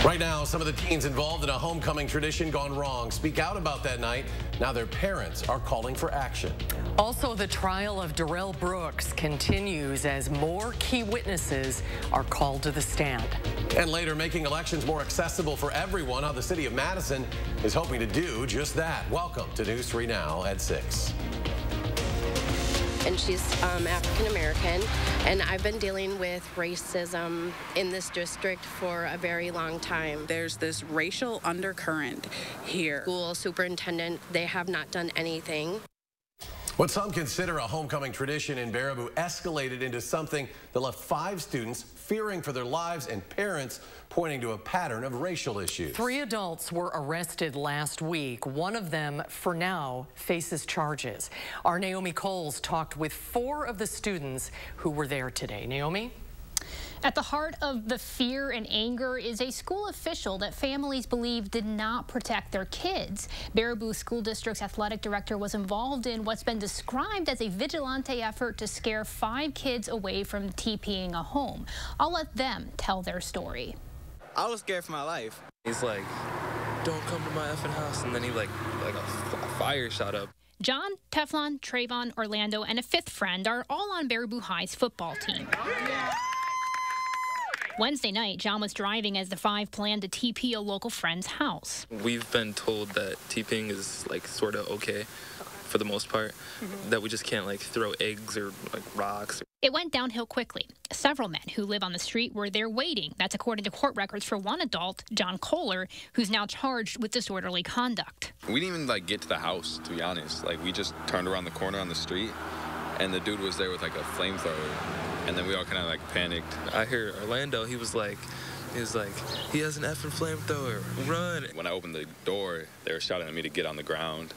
Right now, some of the teens involved in a homecoming tradition gone wrong speak out about that night. Now their parents are calling for action. Also, the trial of Darrell continues as more key witnesses are called to the stand. And later, making elections more accessible for everyone, how the city of Madison is hoping to do just that. Welcome to News 3 Now at 6. And she's African American, and I've been dealing with racism in this district for a very long time. There's this racial undercurrent here. School superintendent, they have not done anything. What some consider a homecoming tradition in Baraboo escalated into something that left 5 students fearing for their lives and parents pointing to a pattern of racial issues. 3 adults were arrested last week. One of them, for now, faces charges. Our Naomi Coles talked with 4 of the students who were there today. Naomi? At the heart of the fear and anger is a school official that families believe did not protect their kids. Baraboo School District's athletic director was involved in what's been described as a vigilante effort to scare 5 kids away from TPing a home. I'll let them tell their story. I was scared for my life. He's like, don't come to my effing house. And then he like a fire shot up. John, Teflon, Trayvon, Orlando, and a 5th friend are all on Baraboo High's football team. Wednesday night, John was driving as the 5 planned to TP a local friend's house. We've been told that TPing is like sort of okay for the most part, that we just can't like throw eggs or like rocks. It went downhill quickly. Several men who live on the street were there waiting. That's according to court records for one adult, John Kohler, who's now charged with disorderly conduct. We didn't even like get to the house, to be honest. Like we just turned around the corner on the street and the dude was there with like a flamethrower. And then we all kind of like panicked. I hear Orlando, he was like, he has an effing flamethrower, run. When I opened the door, they were shouting at me to get on the ground.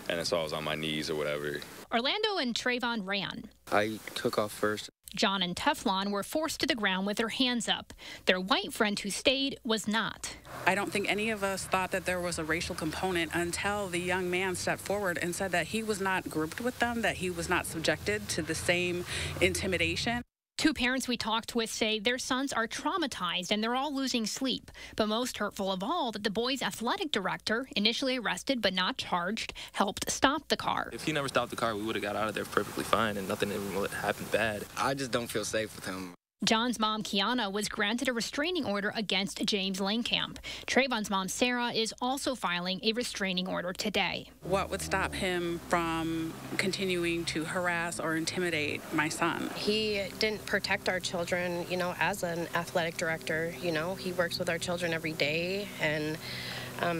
And then so I was on my knees or whatever. Orlando and Trayvon ran. I took off first. John and Teflon were forced to the ground with their hands up. Their white friend who stayed was not. I don't think any of us thought that there was a racial component until the young man stepped forward and said that he was not grouped with them, that he was not subjected to the same intimidation. 2 parents we talked with say their sons are traumatized and they're all losing sleep. But most hurtful of all, that the boys' athletic director, initially arrested but not charged, helped stop the car. If he never stopped the car, we would have got out of there perfectly fine and nothing even would have happened bad. I just don't feel safe with him. John's mom, Kiana, was granted a restraining order against James Langkamp. Trayvon's mom, Sarah, is also filing a restraining order today. What would stop him from continuing to harass or intimidate my son? He didn't protect our children, as an athletic director. He works with our children every day, and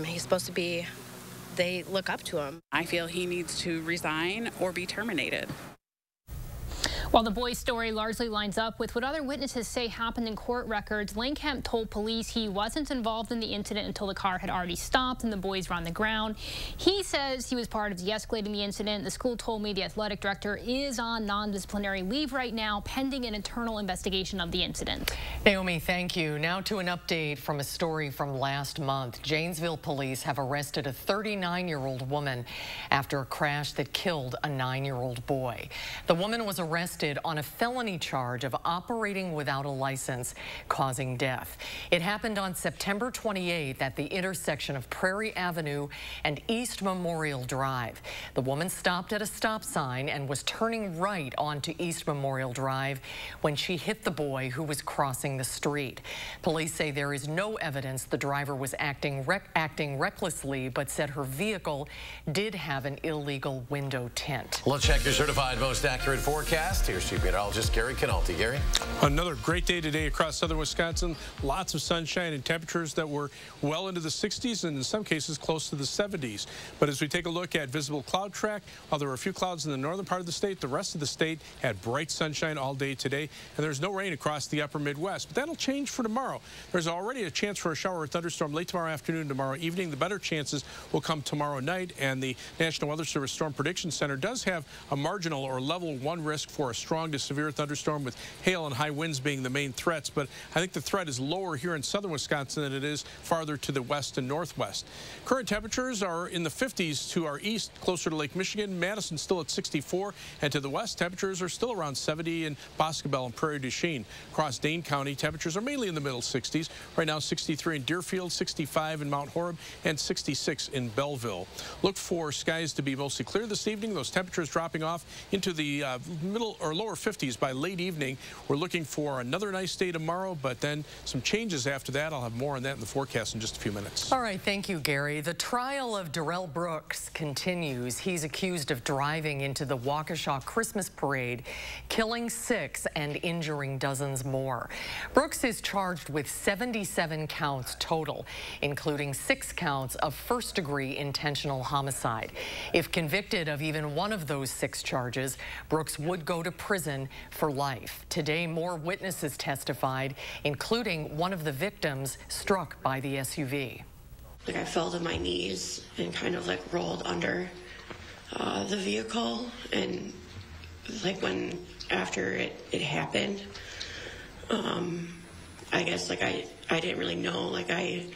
he's supposed to be, they look up to him. I feel he needs to resign or be terminated. While the boy's story largely lines up with what other witnesses say happened in court records, Langkamp told police he wasn't involved in the incident until the car had already stopped and the boys were on the ground. He says he was part of de-escalating the incident. The school told me the athletic director is on non-disciplinary leave right now, pending an internal investigation of the incident. Naomi, thank you. Now to an update from a story from last month. Janesville police have arrested a 39-year-old woman after a crash that killed a 9-year-old boy. The woman was arrested on a felony charge of operating without a license, causing death. It happened on September 28th at the intersection of Prairie Avenue and East Memorial Drive. The woman stopped at a stop sign and was turning right onto East Memorial Drive when she hit the boy who was crossing the street. Police say there is no evidence the driver was acting recklessly, but said her vehicle did have an illegal window tint. Let's check your certified most accurate forecast. Here's Chief Meteorologist Gary Canalti. Gary? Another great day today across southern Wisconsin. Lots of sunshine and temperatures that were well into the 60s and in some cases close to the 70s. But as we take a look at visible cloud track, while there were a few clouds in the northern part of the state, the rest of the state had bright sunshine all day today, and there's no rain across the upper Midwest. But that'll change for tomorrow. There's already a chance for a shower or thunderstorm late tomorrow afternoon, tomorrow evening. The better chances will come tomorrow night, and the National Weather Service Storm Prediction Center does have a marginal or level 1 risk for a strong to severe thunderstorm with hail and high winds being the main threats, but I think the threat is lower here in southern Wisconsin than it is farther to the west and northwest. Current temperatures are in the 50s to our east, closer to Lake Michigan. Madison still at 64, and to the west, temperatures are still around 70 in Boscobel and Prairie du Chien. Across Dane County, temperatures are mainly in the middle 60s. Right now, 63 in Deerfield, 65 in Mount Horeb, and 66 in Belleville. Look for skies to be mostly clear this evening. Those temperatures dropping off into the middle or lower 50s by late evening. We're looking for another nice day tomorrow, but then some changes after that. I'll have more on that in the forecast in just a few minutes. All right, thank you, Gary. The trial of Darrell Brooks continues. He's accused of driving into the Waukesha Christmas parade, killing 6 and injuring dozens more. Brooks is charged with 77 counts total, including 6 counts of first-degree intentional homicide. If convicted of even one of those 6 charges, Brooks would go to prison for life. Today, more witnesses testified, including one of the victims struck by the SUV. Like, I fell to my knees and kind of like rolled under the vehicle, and like after it happened, I guess like I didn't really know, like I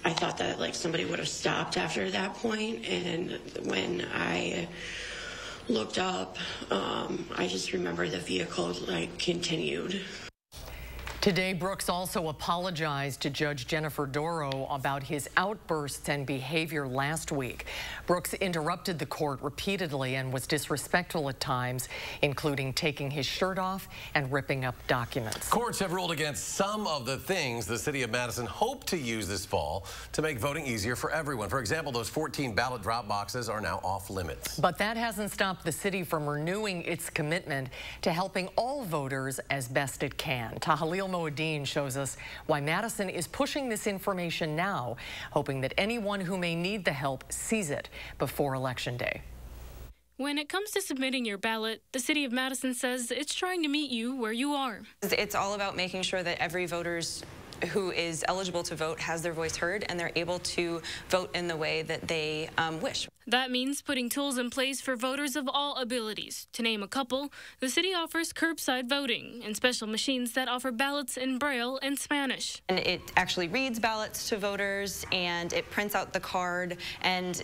thought that like somebody would have stopped after that point, and when I looked up, I just remember the vehicle like continued. Today, Brooks also apologized to Judge Jennifer Doro about his outbursts and behavior last week. Brooks interrupted the court repeatedly and was disrespectful at times, including taking his shirt off and ripping up documents. Courts have ruled against some of the things the city of Madison hoped to use this fall to make voting easier for everyone. For example, those 14 ballot drop boxes are now off limits. But that hasn't stopped the city from renewing its commitment to helping all voters as best it can. Tahalil Moadine shows us why Madison is pushing this information now, hoping that anyone who may need the help sees it before Election Day. When it comes to submitting your ballot, the City of Madison says it's trying to meet you where you are. It's all about making sure that every voter who is eligible to vote has their voice heard, and they're able to vote in the way that they wish. That means putting tools in place for voters of all abilities. To name a couple, the city offers curbside voting and special machines that offer ballots in Braille and Spanish. And it actually reads ballots to voters, and it prints out the card, and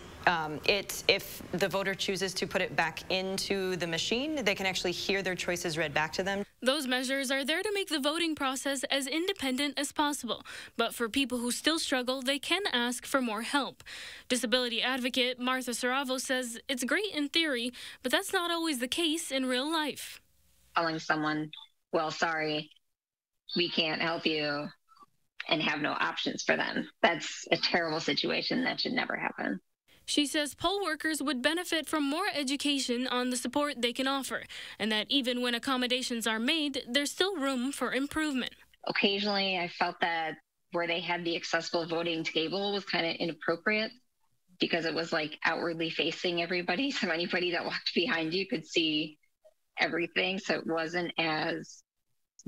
if the voter chooses to put it back into the machine, they can actually hear their choices read back to them. Those measures are there to make the voting process as independent as possible. But for people who still struggle, they can ask for more help. Disability advocate Martha Saravo says it's great in theory, but that's not always the case in real life. Telling someone, well, sorry, we can't help you, and have no options for them. That's a terrible situation. That should never happen. She says poll workers would benefit from more education on the support they can offer, and that even when accommodations are made, there's still room for improvement. Occasionally, I felt that where they had the accessible voting table was kind of inappropriate because it was like outwardly facing everybody. So anybody that walked behind you could see everything. So it wasn't as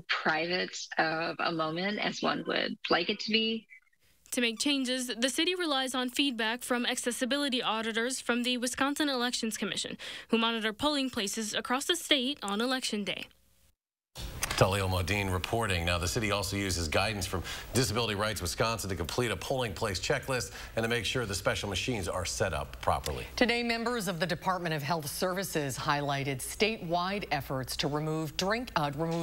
private of a moment as one would like it to be. To make changes, the city relies on feedback from accessibility auditors from the Wisconsin Elections Commission, who monitor polling places across the state on Election Day. Tahalil Moadine reporting. Now, the city also uses guidance from Disability Rights Wisconsin to complete a polling place checklist and to make sure the special machines are set up properly. Today, members of the Department of Health Services highlighted statewide efforts to remove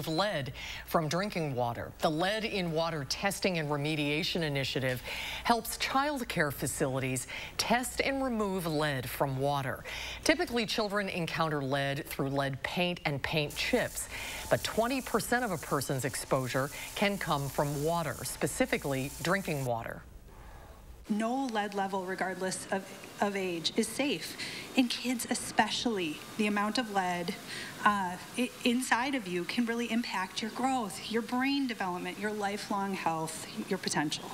lead from drinking water. The Lead in Water Testing and Remediation Initiative helps child care facilities test and remove lead from water. Typically, children encounter lead through lead paint and paint chips, but 20% of a person's exposure can come from water, specifically drinking water. No lead level, regardless of age, is safe. In kids especially, the amount of lead inside of you can really impact your growth, your brain development, your lifelong health, your potential.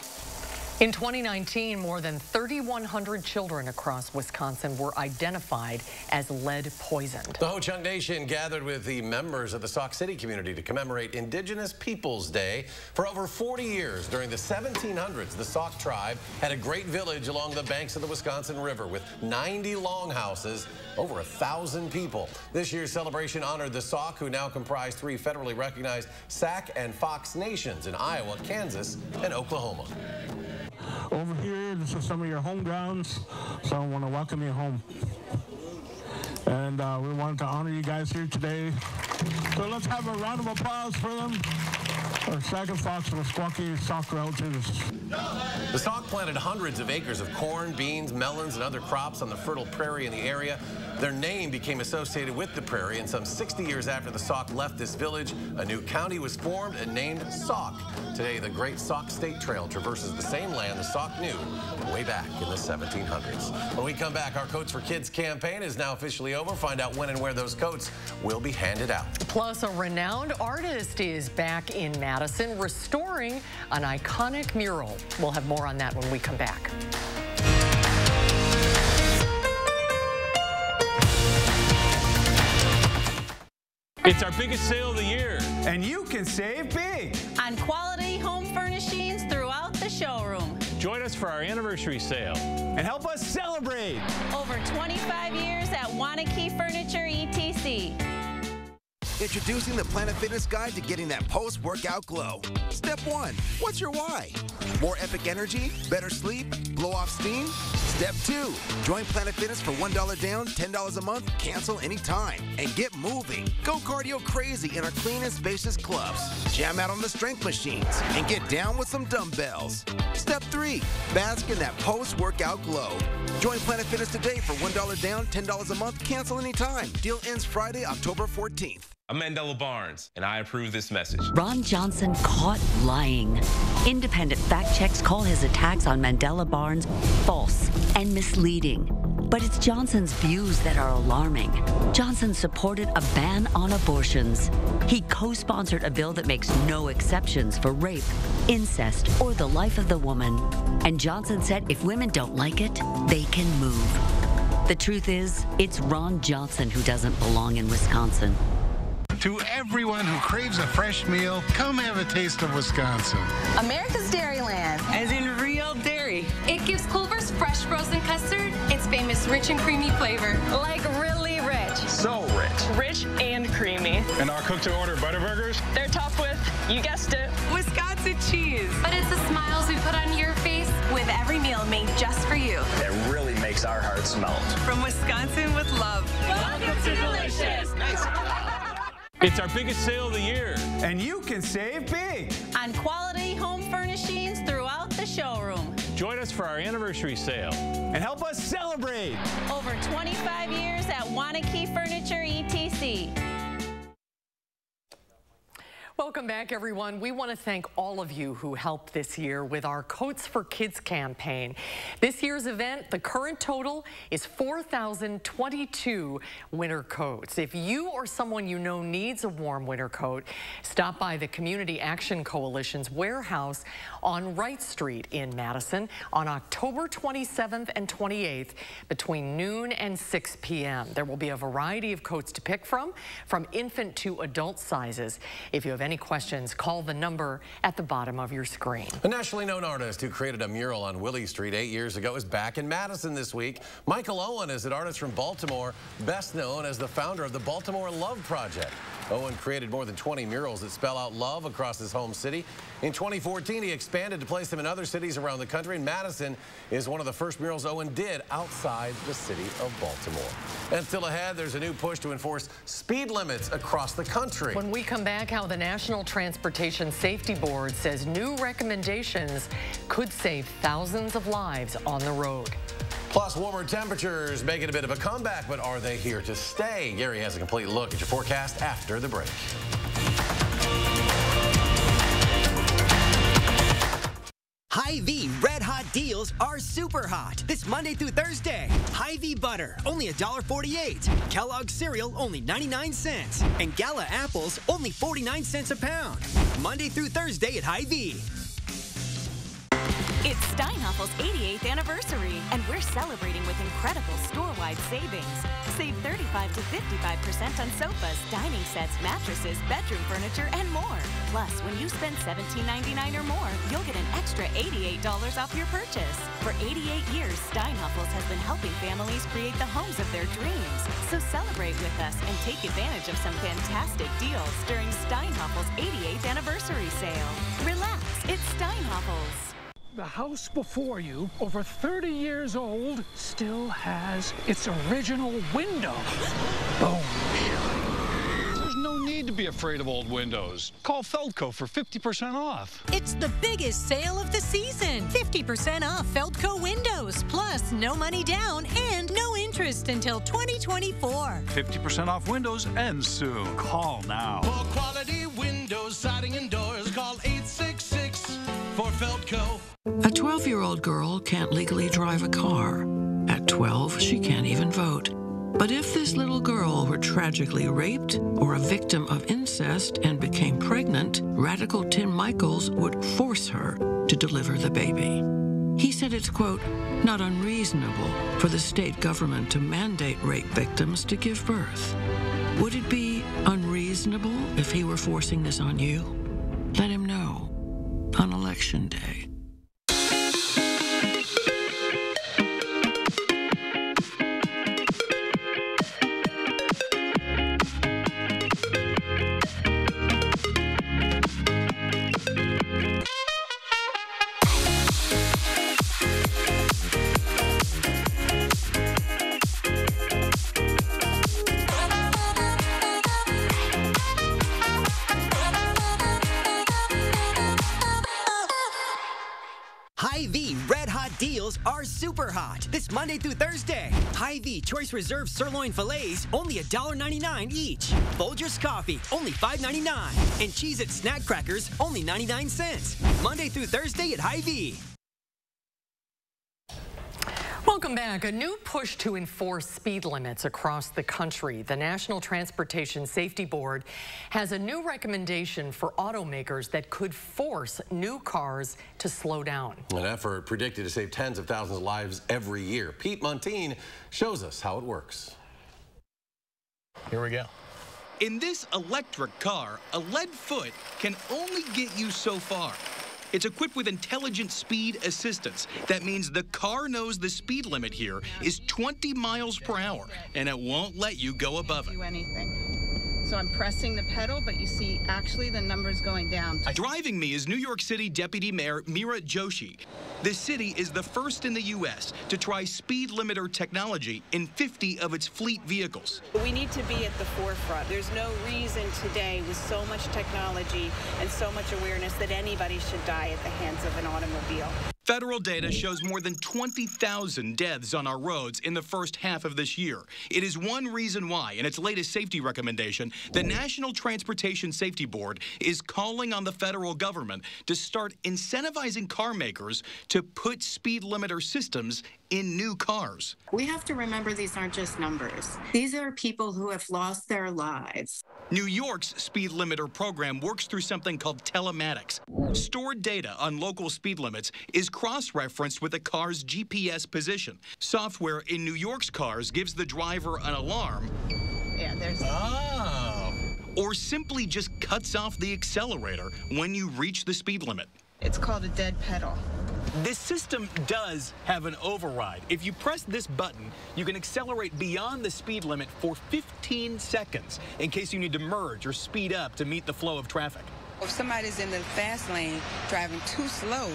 In 2019, more than 3,100 children across Wisconsin were identified as lead poisoned. The Ho-Chunk Nation gathered with the members of the Sauk City community to commemorate Indigenous Peoples Day. For over 40 years, during the 1700s, the Sauk tribe had a great village along the banks of the Wisconsin River with 90 longhouses, over 1,000 people. This year's celebration honored the Sauk, who now comprise 3 federally recognized Sac and Fox nations in Iowa, Kansas, and Oklahoma. Over here, this is some of your home grounds, so I want to welcome you home. And we wanted to honor you guys here today. So let's have a round of applause for them. Our Sac and Fox and Meskwaki Sauk relatives. The Sauk planted hundreds of acres of corn, beans, melons, and other crops on the fertile prairie in the area. Their name became associated with the prairie, and some 60 years after the Sauk left this village, a new county was formed and named Sauk. Today, the Great Sauk State Trail traverses the same land the Sauk knew way back in the 1700s. When we come back, our Coats for Kids campaign is now officially over. Find out when and where those coats will be handed out. Plus, a renowned artist is back in Madison, restoring an iconic mural. We'll have more on that when we come back. It's our biggest sale of the year. And you can save big on quality home furnishings throughout the showroom. Join us for our anniversary sale. And help us celebrate. Over 25 years at Waukesha Furniture ETC. Introducing the Planet Fitness Guide to getting that post-workout glow. Step 1, what's your why? More epic energy, better sleep, blow off steam? Step 2, join Planet Fitness for $1 down, $10 a month, cancel anytime, and get moving. Go cardio crazy in our clean and spacious clubs. Jam out on the strength machines and get down with some dumbbells. Step 3, bask in that post-workout glow. Join Planet Fitness today for $1 down, $10 a month, cancel anytime. Deal ends Friday, October 14th. I'm Mandela Barnes, and I approve this message. Ron Johnson caught lying. Independent fact checks call his attacks on Mandela Barnes false and misleading. But it's Johnson's views that are alarming. Johnson supported a ban on abortions. He co-sponsored a bill that makes no exceptions for rape, incest, or the life of the woman. And Johnson said if women don't like it, they can move. The truth is, it's Ron Johnson who doesn't belong in Wisconsin. To everyone who craves a fresh meal, come have a taste of Wisconsin. America's Dairyland, as in real dairy. It gives Culver's fresh frozen custard its famous rich and creamy flavor. Like really rich. So rich. Rich and creamy. And our cook-to-order Butterburgers? They're topped with, you guessed it, Wisconsin cheese. But it's the smiles we put on your face with every meal made just for you. That really makes our hearts melt. From Wisconsin with love. Welcome to Delicious. Nice. It's our biggest sale of the year. And you can save big on quality home furnishings throughout the showroom. Join us for our anniversary sale. And help us celebrate. Over 25 years at Waukesha Furniture ETC. Welcome back, everyone. We want to thank all of you who helped this year with our Coats for Kids campaign. This year's event, the current total is 4,022 winter coats. If you or someone you know needs a warm winter coat, stop by the Community Action Coalition's warehouse on Wright Street in Madison on October 27th and 28th between noon and 6 p.m. There will be a variety of coats to pick from infant to adult sizes. If you have any questions, call the number at the bottom of your screen. A nationally known artist who created a mural on Willie Street 8 years ago is back in Madison this week. Michael Owen is an artist from Baltimore, best known as the founder of the Baltimore Love Project. Owen created more than 20 murals that spell out love across his home city. In 2014, he expanded to place them in other cities around the country, and Madison is one of the first murals Owen did outside the city of Baltimore. And still ahead, there's a new push to enforce speed limits across the country. When we come back, how the National Transportation Safety Board says new recommendations could save thousands of lives on the road. Plus, warmer temperatures making a bit of a comeback, but are they here to stay? Gary has a complete look at your forecast after the break. Hy-Vee Red Hot deals are super hot this Monday through Thursday. Hy-Vee butter, only $1.48. Kellogg's cereal, only 99 cents. And Gala apples, only 49 cents a pound. Monday through Thursday at Hy-Vee. It's Steinhoffel's 88th anniversary, and we're celebrating with incredible store-wide savings. Save 35 to 55% on sofas, dining sets, mattresses, bedroom furniture, and more. Plus, when you spend $17.99 or more, you'll get an extra $88 off your purchase. For 88 years, Steinhoffel's has been helping families create the homes of their dreams. So celebrate with us and take advantage of some fantastic deals during Steinhoffel's 88th anniversary sale. Relax, it's Steinhoffel's. The house before you, over 30 years old, still has its original windows. Boom. There's no need to be afraid of old windows. Call Feldco for 50% off. It's the biggest sale of the season. 50% off Feldco windows, plus no money down and no interest until 2024. 50% off windows ends soon. Call now. For quality windows, siding, and doors, call 866 for Feldco. A 12-year-old girl can't legally drive a car. At 12, she can't even vote. But if this little girl were tragically raped or a victim of incest and became pregnant, radical Tim Michaels would force her to deliver the baby. He said it's, quote, not unreasonable for the state government to mandate rape victims to give birth. Would it be unreasonable if he were forcing this on you? Let him know on Election Day. Hy-Vee Red Hot deals are super hot this Monday through Thursday. Hy-Vee Choice Reserve Sirloin Fillets, only $1.99 each. Folgers Coffee, only $5.99. And Cheez-It Snack Crackers, only 99 cents. Monday through Thursday at Hy-Vee. Welcome back. A new push to enforce speed limits across the country. The National Transportation Safety Board has a new recommendation for automakers that could force new cars to slow down. An effort predicted to save tens of thousands of lives every year. Pete Montine shows us how it works. Here we go. In this electric car, a lead foot can only get you so far. It's equipped with intelligent speed assistance. That means the car knows the speed limit here is 20 miles per hour, and it won't let you go above it. Do anything. So I'm pressing the pedal, but you see actually the numbers going down. Driving me is New York City Deputy Mayor Meera Joshi. The city is the first in the U.S. to try speed limiter technology in 50 of its fleet vehicles. We need to be at the forefront. There's no reason today with so much technology and so much awareness that anybody should die at the hands of an automobile. Federal data shows more than 20,000 deaths on our roads in the first half of this year. It is one reason why, in its latest safety recommendation, the National Transportation Safety Board is calling on the federal government to start incentivizing car makers to put speed limiter systems in new cars. We have to remember these aren't just numbers. These are people who have lost their lives. New York's speed limiter program works through something called telematics. Stored data on local speed limits is cross-referenced with the car's GPS position. Software in New York's cars gives the driver an alarm. Yeah, there's... Or simply just cuts off the accelerator when you reach the speed limit. It's called a dead pedal. This system does have an override. If you press this button, you can accelerate beyond the speed limit for 15 seconds in case you need to merge or speed up to meet the flow of traffic. If somebody's in the fast lane driving too slow,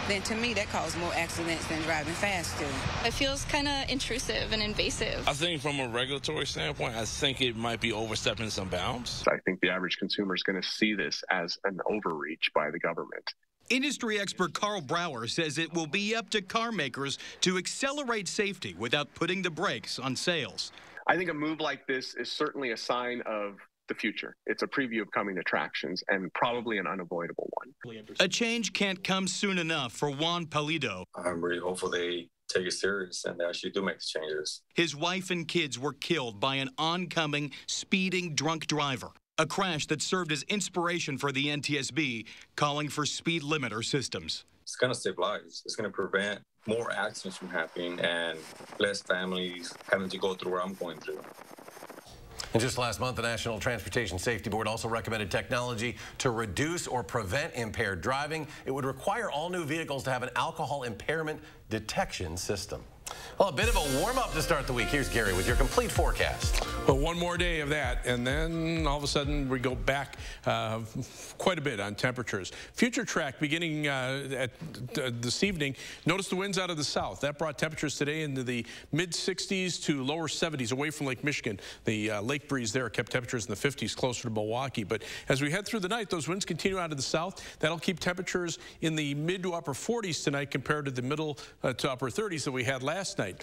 then to me that causes more accidents than driving fast too. It feels kind of intrusive and invasive. I think from a regulatory standpoint, I think it might be overstepping some bounds. I think the average consumer is going to see this as an overreach by the government. Industry expert Carl Brower says it will be up to car makers to accelerate safety without putting the brakes on sales. I think a move like this is certainly a sign of the future. It's a preview of coming attractions and probably an unavoidable one. A change can't come soon enough for Juan Palido. I'm really hopeful they take it serious and they actually do make the changes. His wife and kids were killed by an oncoming, speeding drunk driver. A crash that served as inspiration for the NTSB, calling for speed limiter systems. it's going to save lives. It's going to prevent more accidents from happening and less families having to go through what I'm going through. And just last month, the National Transportation Safety Board also recommended technology to reduce or prevent impaired driving. It would require all new vehicles to have an alcohol impairment detection system. Well, a bit of a warm-up to start the week. Here's Gary with your complete forecast. Well, one more day of that, and then all of a sudden we go back quite a bit on temperatures. Future track beginning this evening. Notice the winds out of the south. That brought temperatures today into the mid-60s to lower 70s away from Lake Michigan. The lake breeze there kept temperatures in the 50s closer to Milwaukee. But as we head through the night, those winds continue out of the south. That'll keep temperatures in the mid to upper 40s tonight compared to the middle to upper 30s that we had last night.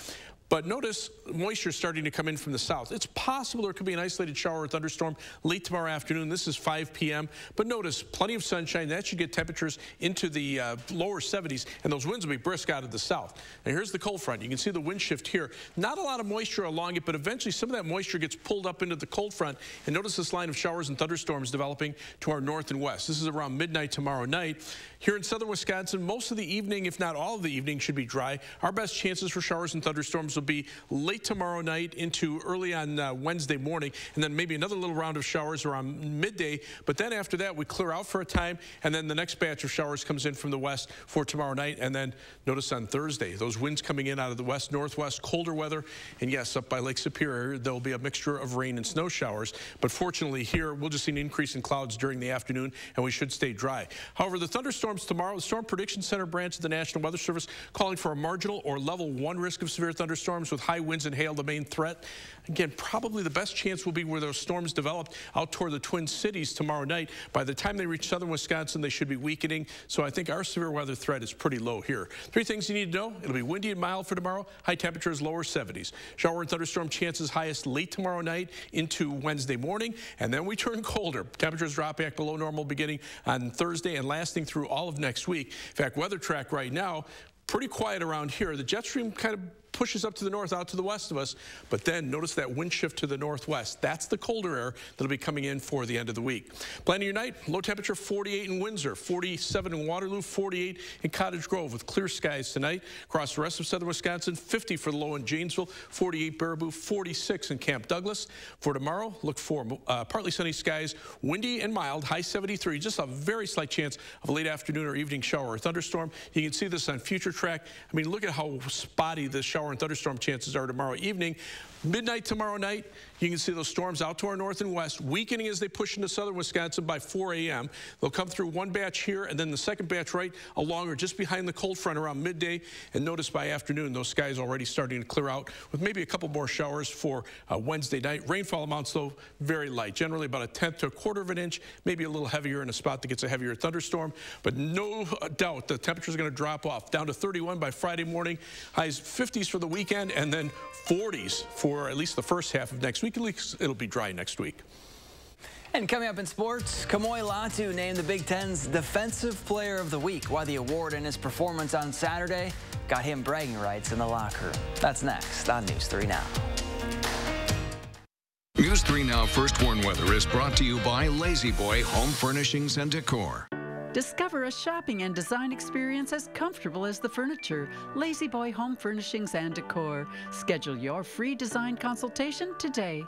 But notice moisture starting to come in from the south. It's possible there could be an isolated shower or thunderstorm late tomorrow afternoon. This is 5 p.m. But notice plenty of sunshine. That should get temperatures into the lower 70s, and those winds will be brisk out of the south. Now here's the cold front. You can see the wind shift here. Not a lot of moisture along it, but eventually some of that moisture gets pulled up into the cold front. And notice this line of showers and thunderstorms developing to our north and west. This is around midnight tomorrow night. Here in southern Wisconsin, most of the evening, if not all of the evening, should be dry. Our best chances for showers and thunderstorms will be late tomorrow night into early on Wednesday morning, and then maybe another little round of showers around midday. But then after that, we clear out for a time, and then the next batch of showers comes in from the west for tomorrow night. And then notice on Thursday, those winds coming in out of the west, northwest, colder weather. And yes, up by Lake Superior, there'll be a mixture of rain and snow showers. But fortunately here, we'll just see an increase in clouds during the afternoon, and we should stay dry. However, the thunderstorms tomorrow, the Storm Prediction Center branch of the National Weather Service calling for a marginal or level 1 risk of severe thunderstorms with high winds and hail the main threat. Again, probably the best chance will be where those storms develop out toward the Twin Cities tomorrow night. By the time they reach southern Wisconsin, they should be weakening. So I think our severe weather threat is pretty low here. 3 things you need to know. It'll be windy and mild for tomorrow. High temperatures, lower 70s. Shower and thunderstorm chances highest late tomorrow night into Wednesday morning. And then we turn colder. Temperatures drop back below normal beginning on Thursday and lasting through all of next week. In fact, weather track right now, pretty quiet around here. The jet stream kind of pushes up to the north, out to the west of us, but then notice that wind shift to the northwest. That's the colder air that'll be coming in for the end of the week. Planning your night, low temperature 48 in Windsor, 47 in Waterloo, 48 in Cottage Grove with clear skies tonight. Across the rest of southern Wisconsin, 50 for the low in Janesville, 48 Baraboo, 46 in Camp Douglas. For tomorrow, look for partly sunny skies, windy and mild, high 73, just a very slight chance of a late afternoon or evening shower or thunderstorm. You can see this on Future Track. I mean, look at how spotty the shower and thunderstorm chances are tomorrow evening. Midnight tomorrow night, you can see those storms out to our north and west, weakening as they push into southern Wisconsin by 4 a.m. They'll come through one batch here, and then the second batch right along or just behind the cold front around midday. And notice by afternoon, those skies already starting to clear out with maybe a couple more showers for Wednesday night. Rainfall amounts, though, very light, generally about a 1/10 to a 1/4 of an inch, maybe a little heavier in a spot that gets a heavier thunderstorm. But no doubt the temperature is going to drop off down to 31 by Friday morning, highs 50s for the weekend, and then 40s for at least the first half of next week. At least it'll be dry next week. And coming up in sports, Kamoy Lotto named the Big Ten's Defensive Player of the Week, while the award and his performance on Saturday got him bragging rights in the locker room. That's next on News 3 Now. News 3 Now First Warn Weather is brought to you by Lazy Boy Home Furnishings and Decor. Discover a shopping and design experience as comfortable as the furniture. Lazy Boy Home Furnishings and Decor. Schedule your free design consultation today.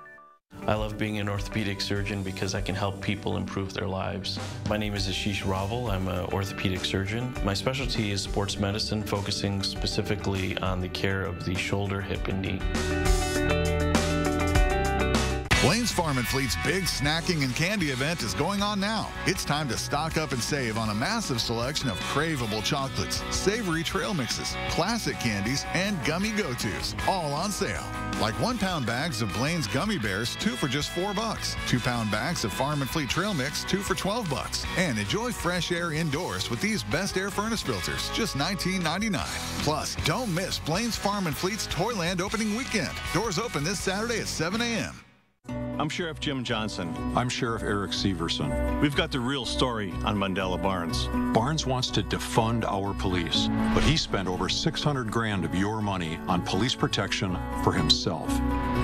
I love being an orthopedic surgeon because I can help people improve their lives. My name is Ashish Raval. I'm an orthopedic surgeon. My specialty is sports medicine, focusing specifically on the care of the shoulder, hip, and knee. Blaine's Farm and Fleet's big snacking and candy event is going on now. It's time to stock up and save on a massive selection of craveable chocolates, savory trail mixes, classic candies, and gummy go-tos, all on sale. Like 1-pound bags of Blaine's Gummy Bears, 2 for just $4. 2-pound bags of Farm and Fleet Trail Mix, 2 for $12. And enjoy fresh air indoors with these Best Air furnace filters, just $19.99. Plus, don't miss Blaine's Farm and Fleet's Toyland opening weekend. Doors open this Saturday at 7 a.m. I'm Sheriff Jim Johnson. I'm Sheriff Eric Severson. We've got the real story on Mandela Barnes. Barnes wants to defund our police, but he spent over $600 grand of your money on police protection for himself.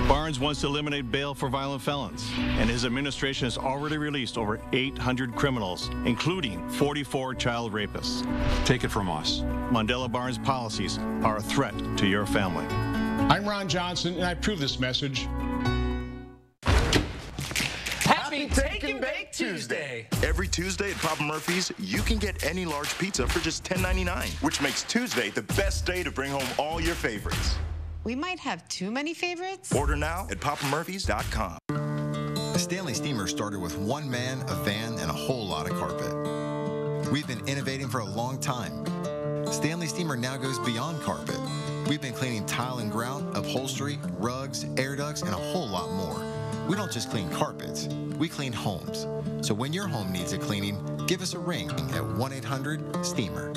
Barnes wants to eliminate bail for violent felons, and his administration has already released over 800 criminals, including 44 child rapists. Take it from us. Mandela Barnes policies are a threat to your family. I'm Ron Johnson, and I approve this message. Happy Take and Bake Tuesday! Every Tuesday at Papa Murphy's, you can get any large pizza for just $10.99, which makes Tuesday the best day to bring home all your favorites. We might have too many favorites. Order now at papamurphys.com. The Stanley Steamer started with one man, a van, and a whole lot of carpet. We've been innovating for a long time. Stanley Steamer now goes beyond carpet. We've been cleaning tile and grout, upholstery, rugs, air ducts, and a whole lot more. We don't just clean carpets, we clean homes. So when your home needs a cleaning, give us a ring at 1-800-STEAMER.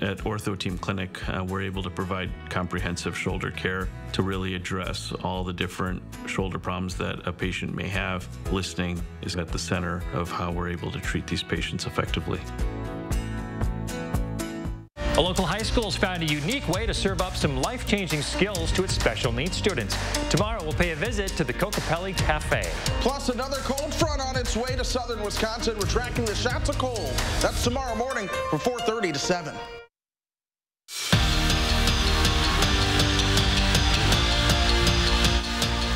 At Ortho Team Clinic, we're able to provide comprehensive shoulder care to really address all the different shoulder problems that a patient may have. Listening is at the center of how we're able to treat these patients effectively. A local high school has found a unique way to serve up some life-changing skills to its special needs students. Tomorrow, we'll pay a visit to the Kokopelli Cafe. Plus, another cold front on its way to southern Wisconsin. We're tracking the shots of cold. That's tomorrow morning from 4:30 to 7.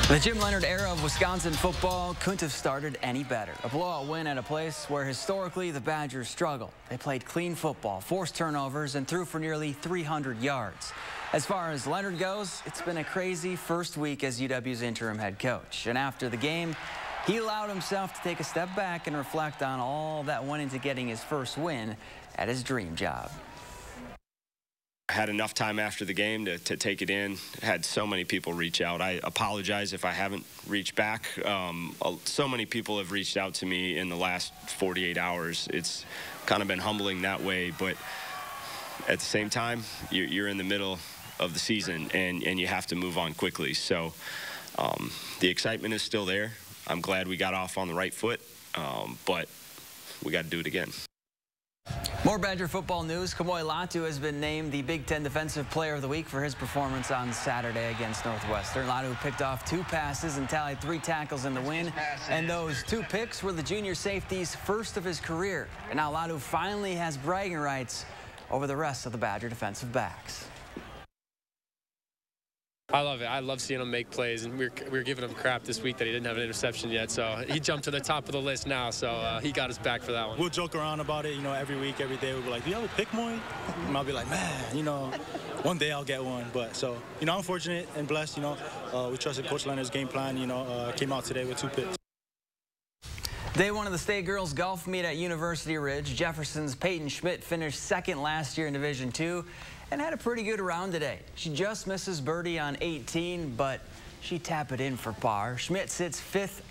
The Jim Leonhard era of Wisconsin football couldn't have started any better. A blowout win at a place where historically the Badgers struggle. They played clean football, forced turnovers, and threw for nearly 300 yards. As far as Leonhard goes, it's been a crazy first week as UW's interim head coach. And after the game, he allowed himself to take a step back and reflect on all that went into getting his first win at his dream job. I had enough time after the game to take it in. Had so many people reach out. I apologize if I haven't reached back. So many people have reached out to me in the last 48 hours. It's kind of been humbling that way, but at the same time, you're in the middle of the season, and you have to move on quickly. So the excitement is still there. I'm glad we got off on the right foot, but we got to do it again. More Badger football news. Kamoy Lotto has been named the Big Ten Defensive Player of the Week for his performance on Saturday against Northwestern. Lotto picked off 2 passes and tallied 3 tackles in the win. And those 2 picks were the junior safety's first of his career. And now Lotto finally has bragging rights over the rest of the Badger defensive backs. I love it. I love seeing him make plays, and we were giving him crap this week that he didn't have an interception yet, so he jumped to the top of the list now, so he got us back for that one. We'll joke around about it, you know, every week, every day. We'll be like, do you have a pick, Moy? And I'll be like, man, you know, one day I'll get one. But so, you know, I'm fortunate and blessed, you know. We trusted Coach Leonard's game plan, you know, came out today with 2 picks. Day 1 of the state girls golf meet at University Ridge. Jefferson's Peyton Schmidt finished 2nd last year in Division II and had a pretty good round today. She just misses birdie on 18, but she tapped it in for par. Schmidt sits 5th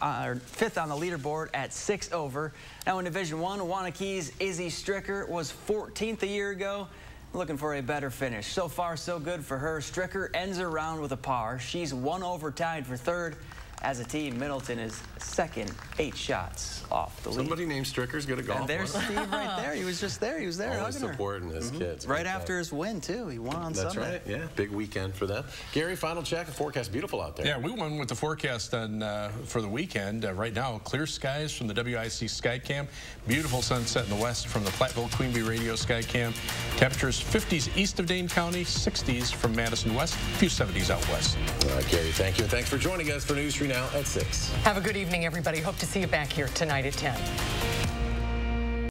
on the leaderboard at 6 over. Now in Division I, Waukecha's Izzy Stricker was 14th a year ago. Looking for a better finish. So far, so good for her. Stricker ends her round with a par. She's 1 over tied for 3rd. As a team, Middleton is 2nd, 8 shots off the lead. Somebody named Stricker's good at golf. And there's Steve right there. He was just there. He was there always hugging her. supporting his kids. Right after his win, too. He won on That's Sunday. right. Yeah, big weekend for them. Gary, final check. The forecast beautiful out there. Yeah, we went with the forecast on, for the weekend. Right now, clear skies from the WIC Skycam. Beautiful sunset in the west from the Platteville Queen Bee Radio Skycam. Temperatures 50s east of Dane County, 60s from Madison west, a few 70s out west. All right, Gary, thank you. And thanks for joining us for News 3 Now at 6. Have a good evening, everybody. Hope to see you back here tonight at 10.